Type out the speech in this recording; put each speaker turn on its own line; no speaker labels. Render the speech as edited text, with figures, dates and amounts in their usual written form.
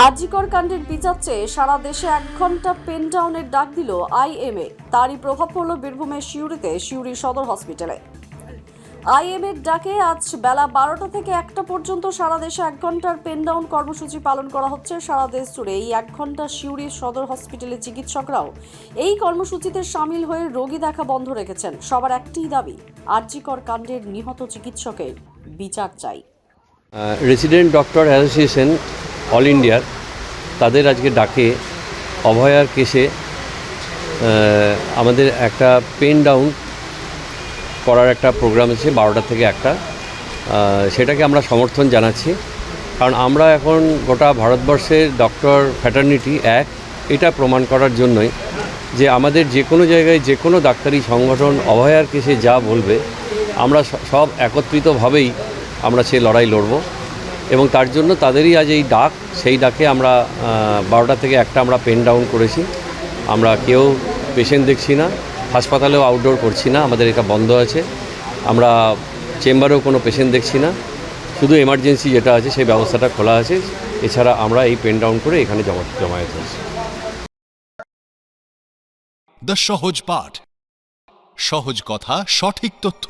আজিকর কাণ্ডের বিচার চেয়ে সারা দেশে 1 ঘন্টা পেন ডাউনের ডাক দিল আইএমএ। তারই প্রভাব পড়ল বীরভূমের সিউড়িতে, সিউড়ি সদর হসপিটালে। আইএমএর ডাকে আজ বেলা 12টা থেকে 1টা পর্যন্ত সারা দেশে 1 ঘন্টার পেন ডাউন কর্মসূচি পালন করা হচ্ছে। সারা দেশ জুড়ে এই 1 ঘন্টা সিউড়ি সদর হসপিটালে চিকিৎসকরাও এই কর্মসূচিতে সামিল হয়ে রোগী দেখা বন্ধ রেখেছেন। সবার একটাই দাবি, আজিকর কাণ্ডের নিহত চিকিৎসকের বিচার চাই।
রেসিডেন্ট ডক্টর অ্যাসোসিয়েশন অল ইন্ডিয়ার তাদের আজকে ডাকে অভয়ার কেসে আমাদের একটা পেন ডাউন করার একটা প্রোগ্রাম আছে 12টা থেকে 1টা। সেটাকে আমরা সমর্থন জানাচ্ছি, কারণ আমরা এখন গোটা ভারতবর্ষের ডক্টর ফ্র্যাটার্নিটি এক, এটা প্রমাণ করার জন্যই যে আমাদের যে কোনো জায়গায় যে কোনো ডাক্তারি সংগঠন অভয়ার কেসে যা বলবে আমরা সব একত্রিতভাবেই আমরা সে লড়াই লড়ব। এবং তার জন্য তাদেরই আজ এই ডাক, সেই ডাকে আমরা 12টা থেকে 1টা আমরা পেন ডাউন করেছি। আমরা কেউ পেশেন্ট দেখছি না, হাসপাতালেও আউটডোর করছি না, আমাদের এটা বন্ধ আছে। আমরা চেম্বারেও কোনো পেশেন্ট দেখছি না, শুধু এমার্জেন্সি যেটা আছে সেই ব্যবস্থাটা খোলা আছে। এছাড়া আমরা এই পেন ডাউন করে এখানে জমায়েত হয়েছি।
দ্য সহজ পাঠ, সহজ কথা, সঠিক তথ্য।